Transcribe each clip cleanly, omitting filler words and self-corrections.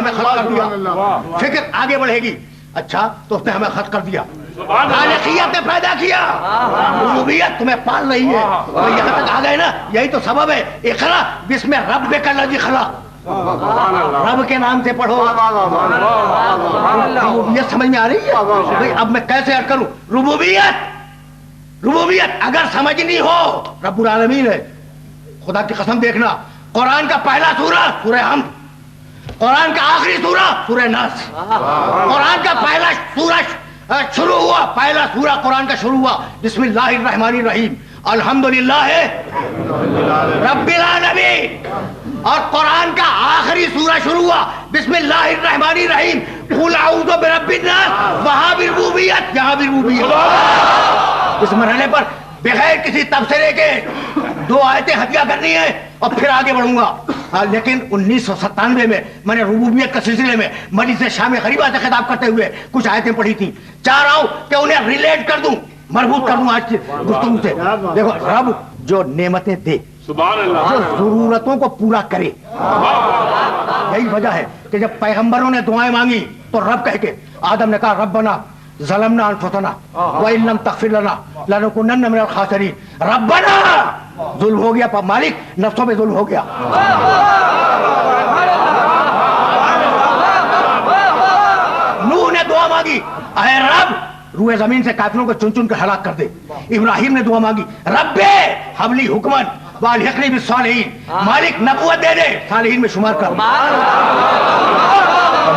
ہمیں خلق کر دیا. فکر آگے بڑھے گی. اچھا تو اس نے ہمیں خلق کر دیا, خالقیت نے پیدا کیا, ربوبیت تمہیں پال رہی ہے. اور یہاں تک آ گئے نا, یہی تو سبب ہے. اقرا بسم ربک الذی خلق, رب کے نام سے پڑھو. ربوبیت سمجھ میں آ رہی ہے؟ اب میں کیسے عرض کروں؟ ربوبیت اگر سمجھنی ہو, رب العالمین ہے. خدا کی قسم دیکھنا, قرآن کا پہلا سورہ سورہ حمد, قرآن کا آخری سورہ سورہ ناس. قرآن کا پہلا سورہ شروع ہوا, پہلا سورہ قرآن کا شروع ہوا بسم اللہ الرحمن الرحیم الحمدللہ رب العالمین. اور قرآن کا آخری سورہ شروع ہوا بسم اللہ الرحمن الرحیم قل اعوذ برب الناس. وہاں بھی ربوبیت, یہاں بھی ربوبیت. اس مرحلے پر بغیر کسی تبصرے کے 2 آیتیں ہدیہ کرنی ہے اور پھر آگے بڑھوں گا. لیکن 1997 میں نے ربوبیت کے سلسلے میں مجلس شام غریبہ سے خطاب کرتے ہوئے کچھ آیتیں پڑھی تھیں. چاہ رہا ہوں کہ انہیں ریلیٹ کر دوں, مربوط کر دوں آج کی گفتگو سے. دیکھو, رب جو نعمتیں دے, جو ضرورتوں کو پورا کرے, یہی وجہ ہے کہ جب پیغمبروں نے دعائیں مانگی تو رب کہہ کے, آدم نے کہا ربنا ظلمنا انفسنا وان لم تغفر لنا لنکونن من الخاسرین. ربنا ظلم ہو گیا, مالک نفسوں پہ ظلم ہو گیا. نوح نے دعا مانگی, اے رب روئے زمین سے کافروں کو چن چن کر ہلاک کر دے. ابراہیم نے دعا مانگی, رب حبلی حکمن والحقنی بالصالحین, مالک نبوت دے دے, صالحین میں شمار کر.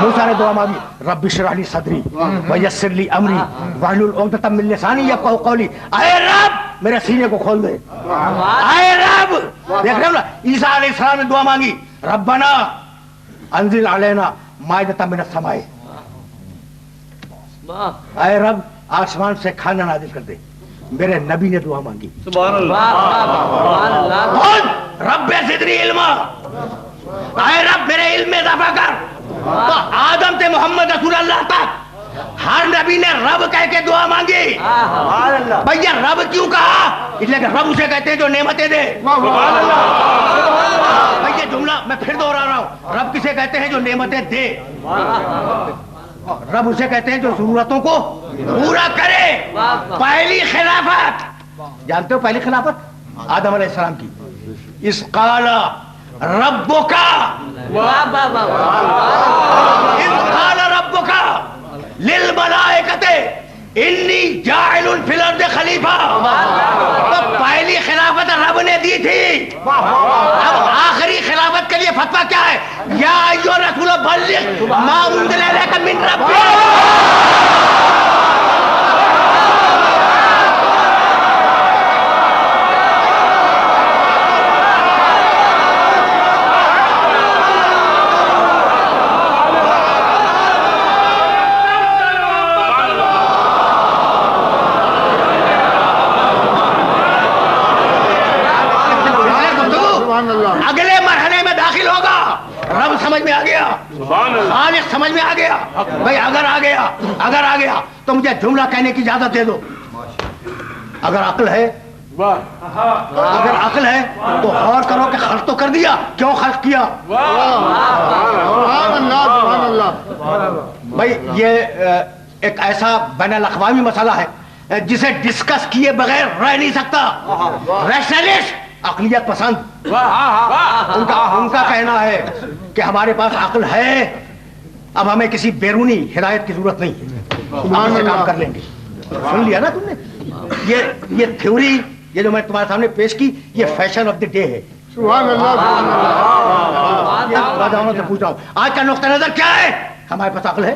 موسیٰ نے دعا مانگی, رب اشرح لی صدری ویسر لی امری واحلل عقدۃ من لسانی یفقہوا قولی. اے رب میرے سینے کو کھول دے. اے رب, دیکھ رہے ہو نا, عیسیٰ علیہ السلام نے دعا مانگی, ربنا انزل علینا مائدۃ من السماء. اے رب آسمان سے کھانا نازل کر دے. میرے نبی نے دعا مانگی, سبحان اللہ, رب زدنی علما, اے رب میرے علم میں اضافہ کر. تو آدم سے محمد رسول اللہ تک ہر نبی نے رب کہہ کے دعا مانگی. بھیا رب کیوں کہا؟ اس لیے کہ رب اسے کہتے ہیں جو نعمتیں دے. بھیا جملہ میں پھر دوہرا رہا ہوں, رب کسے کہتے ہیں جو نعمتیں دے, رب اسے کہتے ہیں جو ضرورتوں کو پورا کرے. پہلی خلافت جانتے ہو, پہلی خلافت آدم علیہ السلام کی. اس قال ربک, اس قال ربک للملائکۃ انی جاعل فی الارض خلیفہ. تو پہلی خلافت رب نے دی تھی. اب آخری خلافت کے لیے فتویٰ کیا ہے؟ یا ایھا الرسول بلغ ما انزل الیک من ربک. اگلے مرحلے میں داخل ہوگا. رب سمجھ میں آ گیا, خالق سمجھ میں آ گیا. بھائی اگر آ گیا تو مجھے جملہ کہنے کی اجازت دے دو. اگر عقل ہے تو غور کرو کہ خلق تو کر دیا, کیوں خلق کیا؟ بھائی یہ ایک ایسا بین الاقوامی مسئلہ ہے جسے ڈسکس کیے بغیر رہ نہیں سکتا. ریشنلسٹ, عقلیت پسند, ان کا کہنا ہے کہ ہمارے پاس عقل ہے, اب ہمیں کسی بیرونی ہدایت کی ضرورت نہیں ہے, ہم سے کام کر لیں گے. سن لیا نا تم نے, یہ تھیوری, یہ جو میں تمہارے سامنے پیش کی, یہ فیشن آف دی ڈے ہے. نوجوانوں سے پوچھ رہا ہوں, آج کا نقطہ نظر کیا ہے؟ ہمارے پاس عقل ہے,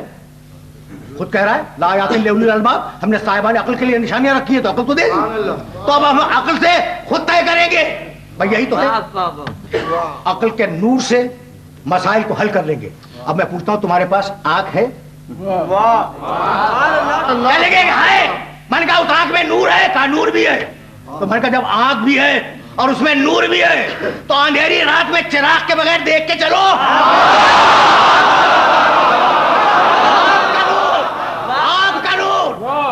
خود کہہ رہا ہے لا یعقل لاولی الالباب, ہم نے صاحبان عقل کے لیے نشانیاں رکھی ہیں تو عقل تو دے دی. تو اب ہم عقل سے خود طے کریں گے. بھائی یہی تو ہے, عقل کے نور سے مسائل کو حل کر لیں گے. اب میں پوچھتا ہوں, تمہارے پاس آنکھ ہے؟ میں نے کہا اس آنکھ میں نور ہے, کہا نور بھی ہے. تو میں نے کہا جب آنکھ بھی ہے اور اس میں نور بھی ہے تو اندھیری رات میں چراغ کے بغیر دیکھ کے چلو.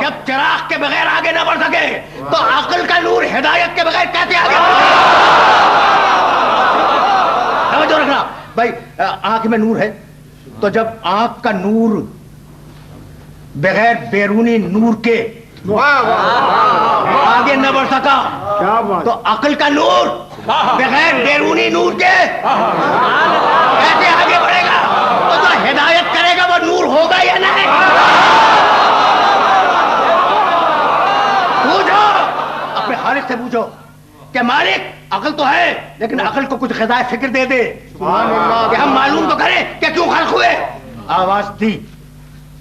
جب چراغ کے بغیر آگے نہ بڑھ سکے تو عقل کا نور ہدایت کے بغیر کیسے آگے توجہ رکھنا. بھائی آنکھ میں نور ہے, تو جب آنکھ کا نور بغیر بیرونی نور کے آگے نہ بڑھ سکا تو عقل کا نور بغیر بیرونی نور کے کیسے آگے بڑھے گا؟ تو جو ہدایت کرے گا وہ نور ہوگا یا نہیں؟ پوچھو اپنے خالق سے، پوچھو کہ مالک عقل تو ہے لیکن عقل کو کچھ غذائے فکر دے دے کہ ہم معلوم تو کریں کہ کیوں خلق ہوئے. آواز دی.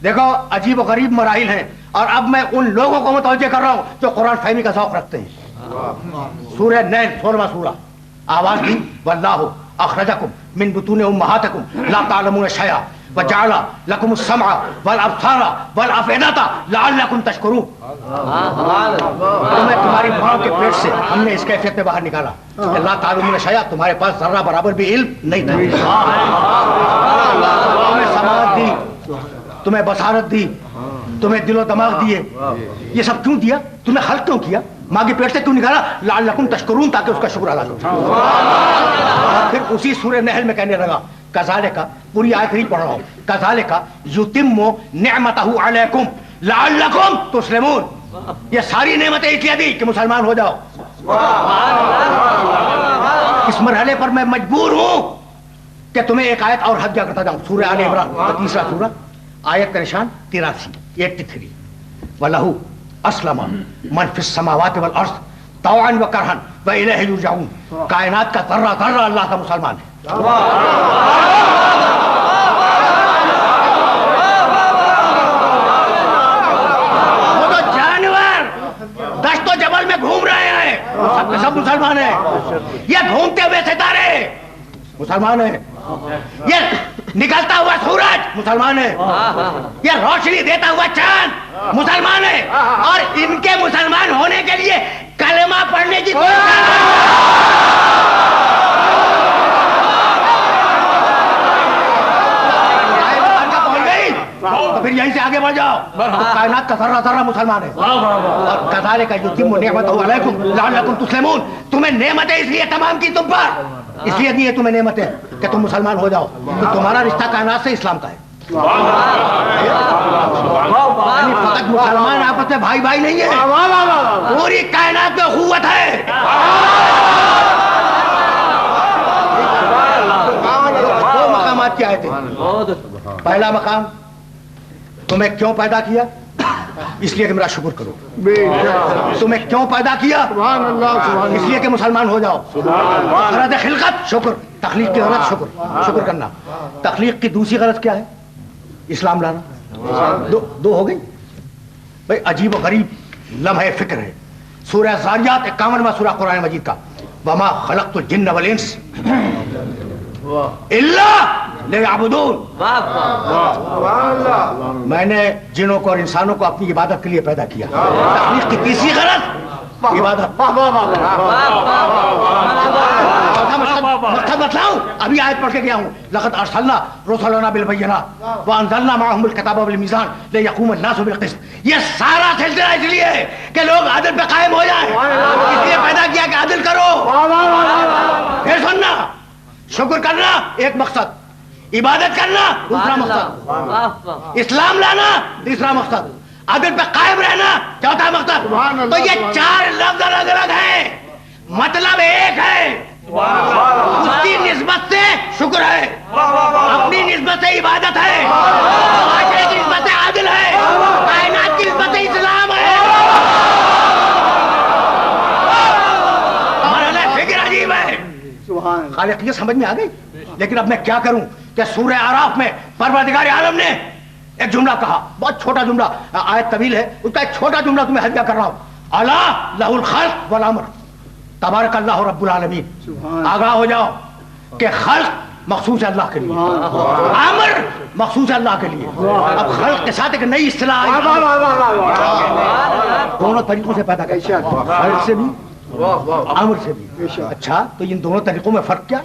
دیکھو عجیب و غریب مراحل ہیں، اور اب میں ان لوگوں کو متوجہ کر رہا ہوں جو قرآن فہمی کا ذوق رکھتے ہیں. سورہ نیل 16واں سورہ. آواز دی. واللہ اخرجکم من بطون امہاتکم لا تعلمون شیئا وجعل لکم السمع والابصار والافئدۃ لعلکم تشکرون. تمہیں تمہاری ماں کے پیٹ سے ہم نے اس کیفیت میں باہر نکالا کہ لا تعلمون شیئا، تمہارے پاس ذرہ برابر بھی علم نہیں تھا. تمہیں سماعت دی، تمہیں بصارت دی، تمہیں دل و دماغ دیے. یہ سب کیوں دیا؟ تمہیں خلق کیوں کیا؟ ماں کے پیٹ سے کیوں نکالا؟ لعلکم تشکرون، تاکہ اس کا شکر ادا کرو. اور پھر اسی سورہ نحل میں کہنے لگا کذالک، پوری آیت نہیں پڑھ رہا ہوں، کذالک یتم نعمتہ علیکم لعلکم تسلمون. یہ ساری نعمتیں اس لیے دی کہ مسلمان ہو جاؤ. اس مرحلے پر میں مجبور ہوں کہ تمہیں ایک آیت اور ہدیہ کرتا جاؤں. سورہ آل عمران 3 سورہ، آیت کا نشان 83 وَلَهُ أَسْلَمَ مَنْ فِي السَّمَاوَاتِ وَالْأَرْضِ طَوْعًا وَكَرْهًا وَإِلَيْهِ يُرْجَعُونَ. کائنات کا ذرہ ذرہ اللہ کا مسلمان ہے. وہ تو جانور دشت و جبل میں گھوم رہے ہیں، سب کے سب مسلمان ہیں. یہ گھومتے ہوئے ستارے مسلمان ہیں، یہ نکلتا ہوا سورج مسلمان ہے، یہ روشنی دیتا ہوا چاند مسلمان ہے. اور ان کے مسلمان ہونے کے لیے کلمہ پڑھنے کی کوئی تو پھر یہیں سے آگے بڑھ جاؤ. کائنات کا ذرہ ذرہ مسلمان ہے. اور کذالک یتم نعمتہ علیکم لعلکم تسلمون. تمہیں نعمتیں اس لیے تمام کی تم پر، اس لیے دی ہے تمہیں نعمتیں کہ تم مسلمان ہو جاؤ. تو تمہارا رشتہ کائنات سے اسلام کا ہے. یعنی فقط مسلمان آپس میں بھائی بھائی نہیں ہے، پوری کائنات میں اخوت ہے. دو مقامات کی آیتیں. پہلا مقام، تمہیں کیوں پیدا کیا؟ اس لیے کہ میرا شکر کرو. تمہیں کیوں پیدا کیا؟ اس لیے کہ مسلمان ہو جاؤ. غرض خلقت شکر، تخلیق کی غرض شکر، شکر کرنا. تخلیق کی دوسری غرض کیا ہے؟ اسلام لانا. دو ہو گئی. بھائی عجیب و غریب لمحہ فکر ہے. سورہ زاریات 51واں سورہ قرآن مجید کا. وما خلقت الجن والانس الا لیعبدون. میں نے جنوں کو اور انسانوں کو اپنی عبادت کے لیے پیدا کیا. تخلیق کی تیسری غرض عبادت. مقصد بتلاؤں؟ ابھی آیت پڑھ کے گیا ہوں. لقد ارسلنا رسلنا بالبینات وانزلنا معهم الکتاب والمیزان لیقوم الناس بالقسط. یہ سارا سلسلہ اس لیے ہے کہ لوگ عدل پہ قائم ہو جائیں. اس لیے پیدا کیا کہ عدل کرو. پھر سننا، شکر کرنا ایک مقصد، عبادت کرنا دوسرا مقصد، اسلام لانا تیسرا مقصد، عدل پہ قائم رہنا چوتھا مقصد. تو یہ چار لفظ الگ الگ ہیں، مطلب ایک ہے. اس کی نسبت سے شکر ہے، اپنی نسبت سے عبادت ہے، معاشرے کی نسبت سے عدل ہے، کائنات کی نسبت سے اسلام ہے. مرحلہ فکر عجیب ہے. خالق یہ سمجھ میں آ گئی. لیکن اب میں کیا کروں کہ سورہ اعراف میں پروردگار عالم نے ایک جملہ کہا، بہت چھوٹا جملہ، آیت طویل ہے، اس کا ایک چھوٹا جملہ تمہیں ہدیہ کر رہا ہوں. الا لہ الخلق والامر تبارک اللہ رب العالمین. آگاہ ہو جاؤ کہ خلق مخصوص ہے اللہ کے لیے، امر مخصوص ہے اللہ کے لیے. اب خلق کے ساتھ ایک نئی اصطلاح دونوں طریقوں سے پیدا کر، خلق سے بھی امر سے بھی. اچھا تو ان دونوں طریقوں میں فرق کیا؟